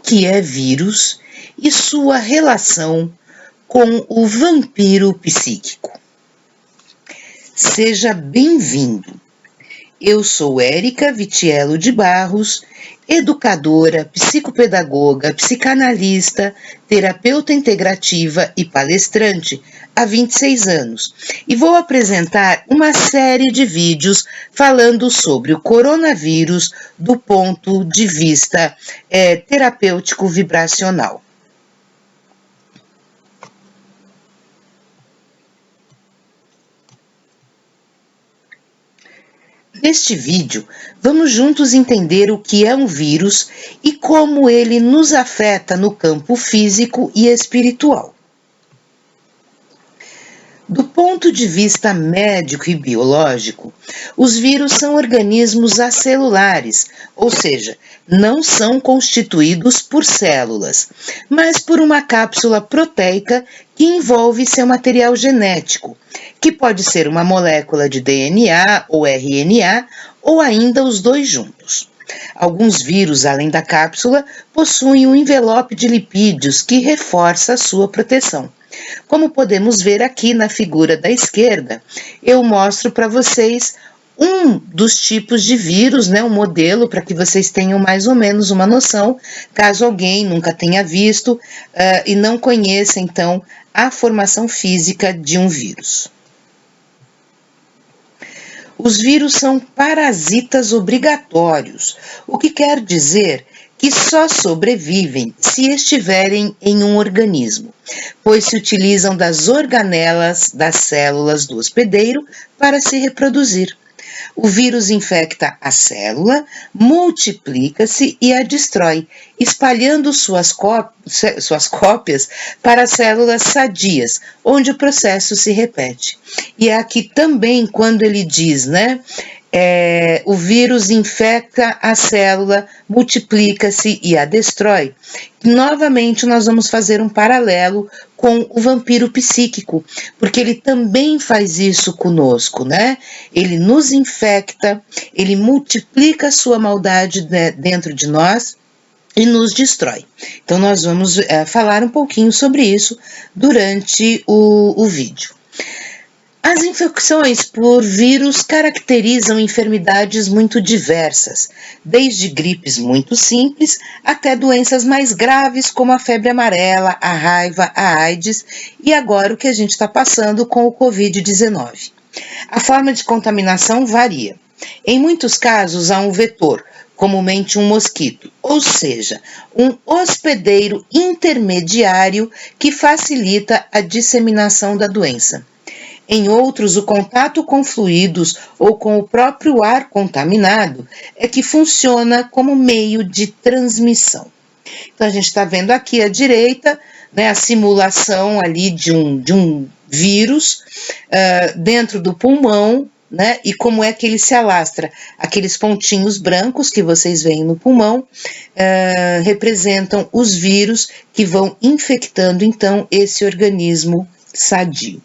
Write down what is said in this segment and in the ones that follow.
que é vírus e sua relação com o vampiro psíquico. Seja bem-vindo. Eu sou Érica Vitiello de Barros, educadora, psicopedagoga, psicanalista, terapeuta integrativa e palestrante há 26 anos, e vou apresentar uma série de vídeos falando sobre o coronavírus do ponto de vista terapêutico vibracional. Neste vídeo, vamos juntos entender o que é um vírus e como ele nos afeta no campo físico e espiritual. Do ponto de vista médico e biológico, os vírus são organismos acelulares, ou seja, não são constituídos por células, mas por uma cápsula proteica que envolve seu material genético, que pode ser uma molécula de DNA ou RNA, ou ainda os dois juntos. Alguns vírus, além da cápsula, possuem um envelope de lipídios que reforça a sua proteção. Como podemos ver aqui na figura da esquerda, eu mostro para vocês um dos tipos de vírus, um modelo, para que vocês tenham mais ou menos uma noção, caso alguém nunca tenha visto e não conheça, então, a formação física de um vírus. Os vírus são parasitas obrigatórios, o que quer dizer que só sobrevivem se estiverem em um organismo, pois se utilizam das organelas das células do hospedeiro para se reproduzir. O vírus infecta a célula, multiplica-se e a destrói, espalhando suas cópias para células sadias, onde o processo se repete. E é aqui também quando ele diz, o vírus infecta a célula, multiplica-se e a destrói. Novamente, nós vamos fazer um paralelo com o vampiro psíquico, porque ele também faz isso conosco, Ele nos infecta, ele multiplica a sua maldade dentro de nós e nos destrói. Então, nós vamos falar um pouquinho sobre isso durante o vídeo. As infecções por vírus caracterizam enfermidades muito diversas, desde gripes muito simples até doenças mais graves como a febre amarela, a raiva, a AIDS e agora o que a gente está passando com o Covid-19. A forma de contaminação varia. Em muitos casos há um vetor, comumente um mosquito, ou seja, um hospedeiro intermediário que facilita a disseminação da doença. Em outros, o contato com fluidos ou com o próprio ar contaminado é que funciona como meio de transmissão. Então, a gente está vendo aqui à direita, a simulação ali de um vírus dentro do pulmão, e como é que ele se alastra. Aqueles pontinhos brancos que vocês veem no pulmão representam os vírus que vão infectando, então, esse organismo sadio.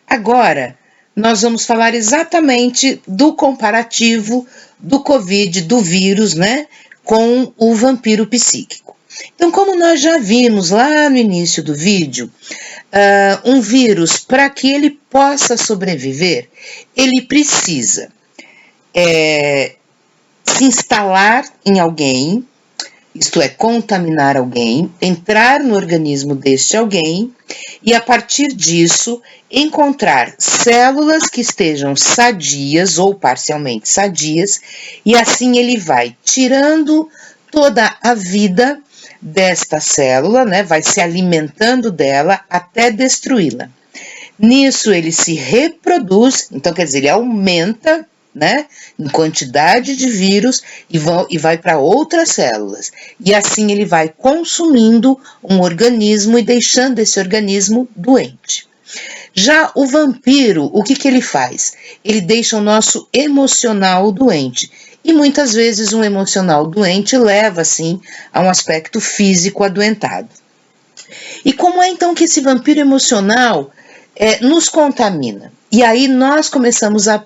Agora, nós vamos falar exatamente do comparativo do Covid, do vírus, com o vampiro psíquico. Então, como nós já vimos lá no início do vídeo, um vírus, para que ele possa sobreviver, ele precisa se instalar em alguém, isto é, contaminar alguém, entrar no organismo deste alguém e, a partir disso, encontrar células que estejam sadias ou parcialmente sadias, e assim ele vai tirando toda a vida desta célula, vai se alimentando dela até destruí-la. Nisso ele se reproduz, então quer dizer, ele aumenta em quantidade de vírus e vai para outras células. E assim ele vai consumindo um organismo e deixando esse organismo doente. Já o vampiro, o que ele faz? Ele deixa o nosso emocional doente. E muitas vezes um emocional doente leva, assim, a um aspecto físico adoentado. E como é então que esse vampiro emocional nos contamina? E aí nós começamos a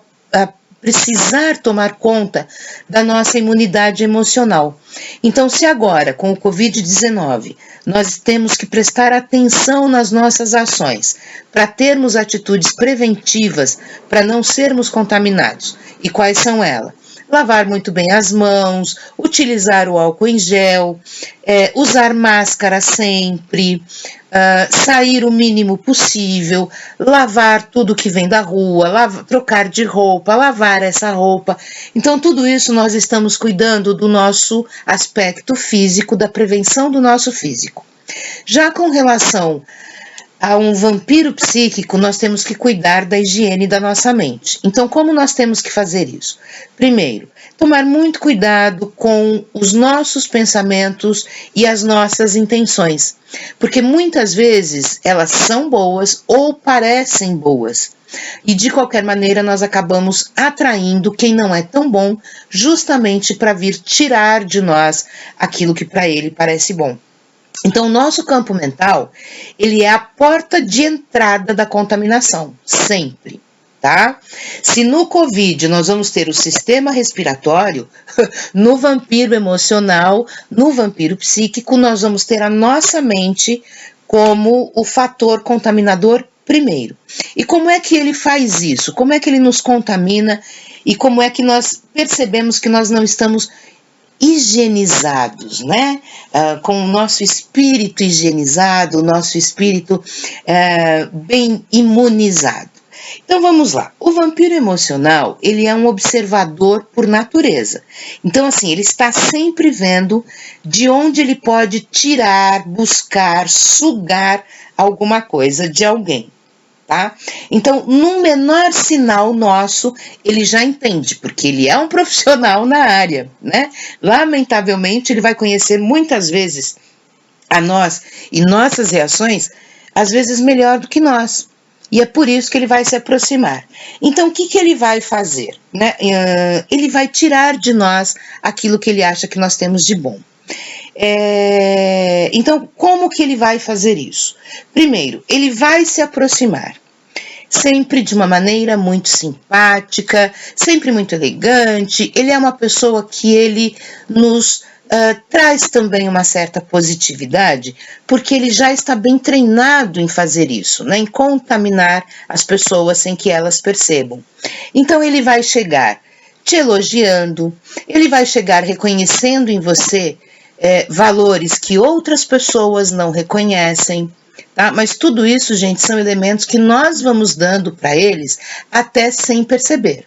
precisar tomar conta da nossa imunidade emocional. Então, se agora, com o Covid-19, nós temos que prestar atenção nas nossas ações para termos atitudes preventivas para não sermos contaminados. E quais são elas? Lavar muito bem as mãos, utilizar o álcool em gel, usar máscara sempre, sair o mínimo possível, lavar tudo que vem da rua, trocar de roupa, lavar essa roupa. Então, tudo isso nós estamos cuidando do nosso aspecto físico, da prevenção do nosso físico. Já com relação a um vampiro psíquico, nós temos que cuidar da higiene da nossa mente. Então, como nós temos que fazer isso? Primeiro, tomar muito cuidado com os nossos pensamentos e as nossas intenções, porque muitas vezes elas são boas ou parecem boas. E de qualquer maneira nós acabamos atraindo quem não é tão bom, justamente para vir tirar de nós aquilo que para ele parece bom. Então, o nosso campo mental, ele é a porta de entrada da contaminação, sempre, tá? Se no Covid nós vamos ter o sistema respiratório, no vampiro emocional, no vampiro psíquico, nós vamos ter a nossa mente como o fator contaminador primeiro. E como é que ele faz isso? Como é que ele nos contamina? E como é que nós percebemos que nós não estamos higienizados, né? Com o nosso espírito higienizado, o nosso espírito bem imunizado. Então vamos lá, o vampiro emocional, ele é um observador por natureza. Então assim, ele está sempre vendo de onde ele pode tirar, buscar, sugar alguma coisa de alguém. Tá? Então, num menor sinal nosso, ele já entende, porque ele é um profissional na área, né? Lamentavelmente, ele vai conhecer muitas vezes a nós e nossas reações, às vezes melhor do que nós. E é por isso que ele vai se aproximar. Então, o que ele vai fazer? Né? Ele vai tirar de nós aquilo que ele acha que nós temos de bom. Então, como que ele vai fazer isso? Primeiro, ele vai se aproximar, sempre de uma maneira muito simpática, sempre muito elegante. Ele é uma pessoa que ele nos traz também uma certa positividade, porque ele já está bem treinado em fazer isso, né? Em contaminar as pessoas sem que elas percebam. Então, ele vai chegar te elogiando, ele vai chegar reconhecendo em você valores que outras pessoas não reconhecem, tá? Mas tudo isso, gente, são elementos que nós vamos dando para eles até sem perceber.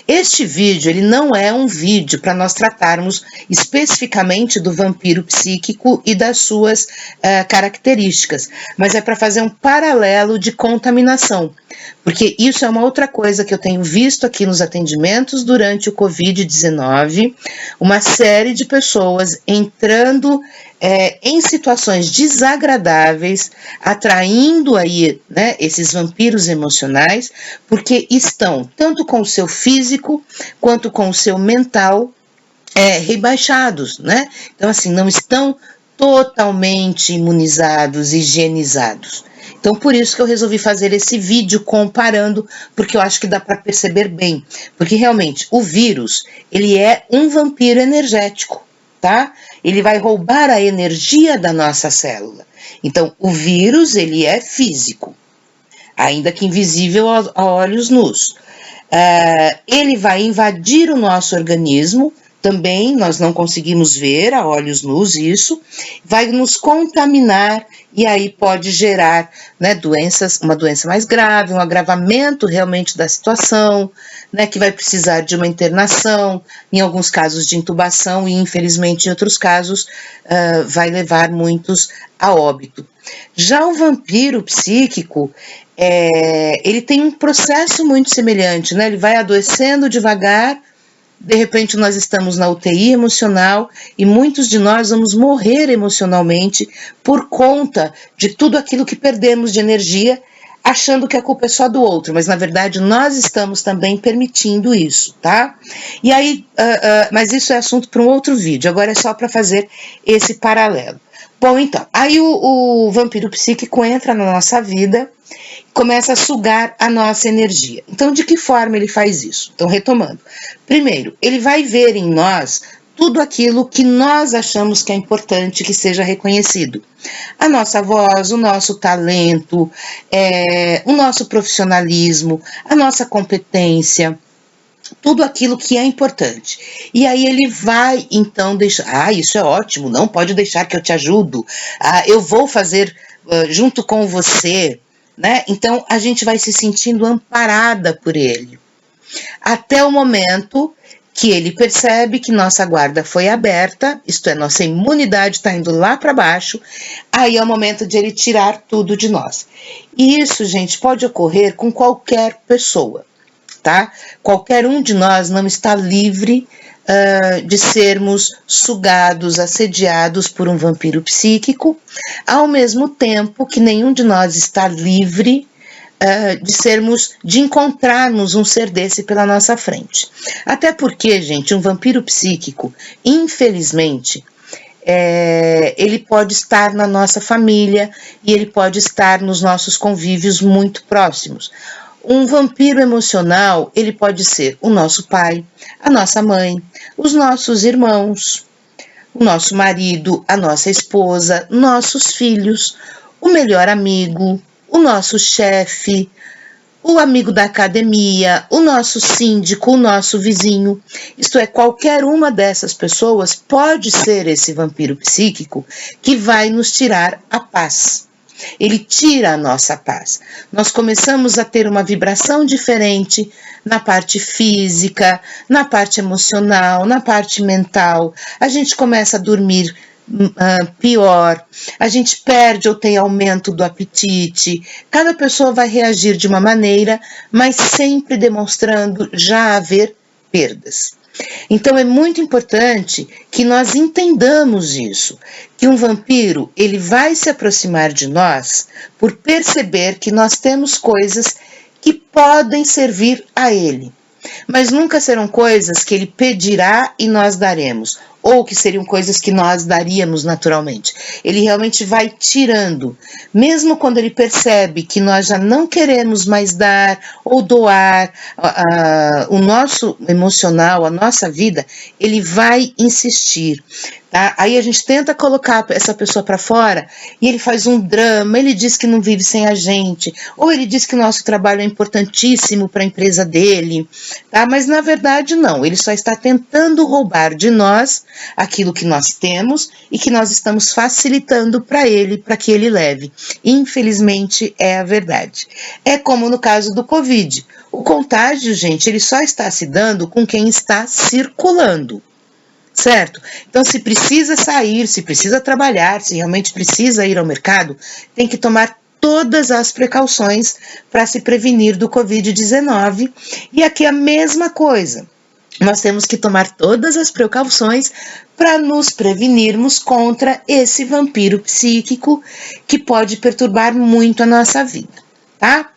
Este vídeo, ele não é um vídeo para nós tratarmos especificamente do vampiro psíquico e das suas características, mas é para fazer um paralelo de contaminação, porque isso é uma outra coisa que eu tenho visto aqui nos atendimentos durante o Covid-19, uma série de pessoas entrando em situações desagradáveis, atraindo aí, né, esses vampiros emocionais, porque estão tanto com o seu físico quanto com o seu mental rebaixados, né? Então, assim, não estão totalmente imunizados, higienizados. Então, por isso que eu resolvi fazer esse vídeo comparando, porque eu acho que dá para perceber bem, porque realmente o vírus, ele é um vampiro energético, tá? Ele vai roubar a energia da nossa célula. Então, o vírus, ele é físico, ainda que invisível a olhos nus. Ele vai invadir o nosso organismo, também nós não conseguimos ver a olhos nus isso, vai nos contaminar e aí pode gerar, né, uma doença mais grave, um agravamento realmente da situação, né, que vai precisar de uma internação, em alguns casos de intubação e infelizmente em outros casos vai levar muitos a óbito. Já o vampiro psíquico, ele tem um processo muito semelhante, né, ele vai adoecendo devagar. De repente nós estamos na UTI emocional e muitos de nós vamos morrer emocionalmente por conta de tudo aquilo que perdemos de energia, achando que a culpa é só do outro, mas na verdade nós estamos também permitindo isso, tá? E aí, mas isso é assunto para um outro vídeo, agora é só para fazer esse paralelo. Bom, então, aí o vampiro psíquico entra na nossa vida começa a sugar a nossa energia. Então, de que forma ele faz isso? Então, retomando. Primeiro, ele vai ver em nós tudo aquilo que nós achamos que é importante que seja reconhecido. A nossa voz, o nosso talento, o nosso profissionalismo, a nossa competência, tudo aquilo que é importante. E aí ele vai, então, deixar, isso é ótimo, não pode deixar que eu te ajudo, eu vou fazer junto com você, né? Então, a gente vai se sentindo amparada por ele. Até o momento que ele percebe que nossa guarda foi aberta, isto é, nossa imunidade está indo lá para baixo, aí é o momento de ele tirar tudo de nós. E isso, gente, pode ocorrer com qualquer pessoa, tá? Qualquer um de nós não está livre de sermos sugados, assediados por um vampiro psíquico, ao mesmo tempo que nenhum de nós está livre de encontrarmos um ser desse pela nossa frente. Até porque, gente, um vampiro psíquico, infelizmente, ele pode estar na nossa família e ele pode estar nos nossos convívios muito próximos. Um vampiro emocional, ele pode ser o nosso pai, a nossa mãe, os nossos irmãos, o nosso marido, a nossa esposa, nossos filhos, o melhor amigo, o nosso chefe, o amigo da academia, o nosso síndico, o nosso vizinho. Isto é, qualquer uma dessas pessoas pode ser esse vampiro psíquico que vai nos tirar a paz. Ele tira a nossa paz. Nós começamos a ter uma vibração diferente na parte física, na parte emocional, na parte mental. A gente começa a dormir pior, a gente perde ou tem aumento do apetite. Cada pessoa vai reagir de uma maneira, mas sempre demonstrando já haver perdas. Então é muito importante que nós entendamos isso, que um vampiro ele vai se aproximar de nós por perceber que nós temos coisas que podem servir a ele, mas nunca serão coisas que ele pedirá e nós daremos, ou que seriam coisas que nós daríamos naturalmente. Ele realmente vai tirando, mesmo quando ele percebe que nós já não queremos mais dar ou doar o nosso emocional, a nossa vida, ele vai insistir. Tá? Aí a gente tenta colocar essa pessoa para fora e ele faz um drama, ele diz que não vive sem a gente, ou ele diz que o nosso trabalho é importantíssimo para a empresa dele, tá? Mas na verdade não, ele só está tentando roubar de nós aquilo que nós temos e que nós estamos facilitando para ele, para que ele leve. Infelizmente é a verdade. É como no caso do Covid. O contágio, gente, ele só está se dando com quem está circulando. Certo? Então, se precisa sair, se precisa trabalhar, se realmente precisa ir ao mercado, tem que tomar todas as precauções para se prevenir do Covid-19. E aqui a mesma coisa. Nós temos que tomar todas as precauções para nos prevenirmos contra esse vampiro psíquico que pode perturbar muito a nossa vida, tá?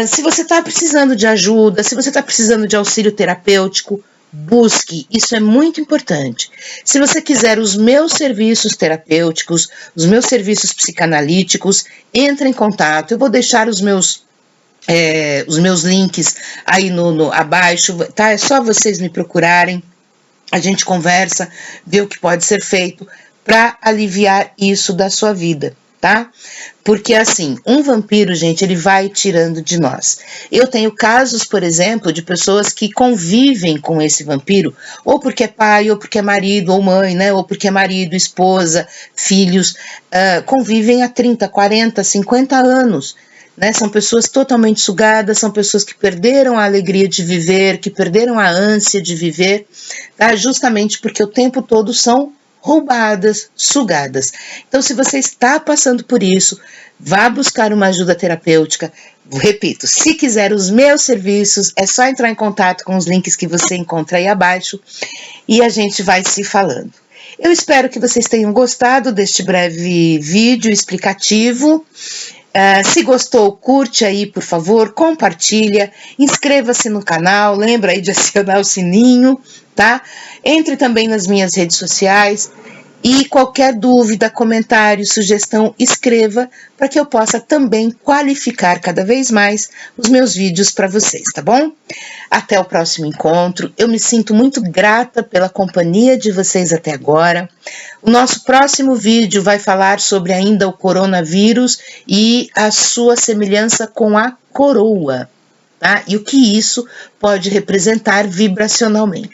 Se você está precisando de ajuda, se você está precisando de auxílio terapêutico, busque, isso é muito importante. Se você quiser os meus serviços terapêuticos, os meus serviços psicanalíticos, entre em contato. Eu vou deixar os meus links aí abaixo, tá? É só vocês me procurarem, a gente conversa, vê o que pode ser feito para aliviar isso da sua vida, tá? Porque assim, um vampiro, gente, ele vai tirando de nós. Eu tenho casos, por exemplo, de pessoas que convivem com esse vampiro, ou porque é pai, ou porque é marido, ou mãe, né? Ou porque é marido, esposa, filhos, convivem há 30, 40, 50 anos. Né? São pessoas totalmente sugadas, são pessoas que perderam a alegria de viver, que perderam a ânsia de viver, tá? Justamente porque o tempo todo são roubadas, sugadas. Então, se você está passando por isso, vá buscar uma ajuda terapêutica. Repito, se quiser os meus serviços, é só entrar em contato com os links que você encontra aí abaixo e a gente vai se falando. Eu espero que vocês tenham gostado deste breve vídeo explicativo. Se gostou, curte aí, por favor, compartilha, inscreva-se no canal, lembra aí de acionar o sininho, tá? Entre também nas minhas redes sociais E qualquer dúvida, comentário, sugestão, escreva para que eu possa também qualificar cada vez mais os meus vídeos para vocês, tá bom? Até o próximo encontro. Eu me sinto muito grata pela companhia de vocês até agora. O nosso próximo vídeo vai falar sobre ainda o coronavírus e a sua semelhança com a coroa, tá? E o que isso pode representar vibracionalmente.